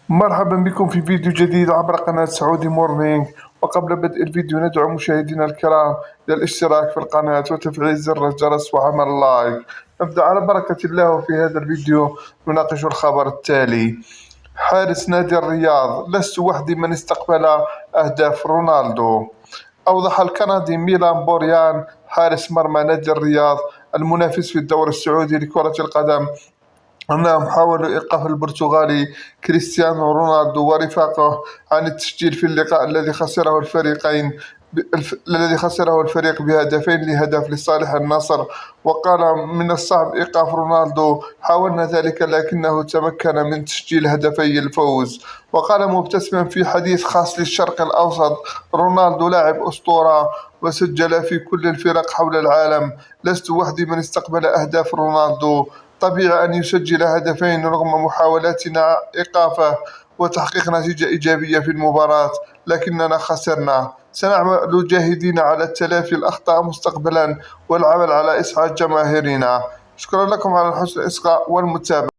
مرحبا بكم في فيديو جديد عبر قناة سعودي مورنينج. وقبل بدء الفيديو ندعو مشاهدينا الكرام إلى الاشتراك في القناة وتفعيل زر الجرس وعمل لايك. نبدأ على بركة الله. وفي هذا الفيديو نناقش الخبر التالي: حارس نادي الرياض: لست وحدي من استقبل أهداف رونالدو. أوضح الكندي ميلان بوريان حارس مرمى نادي الرياض المنافس في الدوري السعودي لكرة القدم أنهم حاولوا إيقاف البرتغالي كريستيانو رونالدو ورفاقه عن التسجيل في اللقاء الذي خسره الفريق بهدفين لهدف لصالح النصر. وقال: من الصعب إيقاف رونالدو، حاولنا ذلك لكنه تمكن من تسجيل هدفي الفوز. وقال مبتسما في حديث خاص للشرق الأوسط: رونالدو لاعب أسطورة وسجل في كل الفرق حول العالم. لست وحدي من استقبل أهداف رونالدو. طبيعي أن يسجل هدفين رغم محاولاتنا إيقافه وتحقيق نتيجة إيجابية في المباراة، لكننا خسرنا. سنعمل جاهدين على تلافي الأخطاء مستقبلا والعمل على إسعاد جماهيرنا. شكرا لكم على حسن الإصغاء والمتابعة.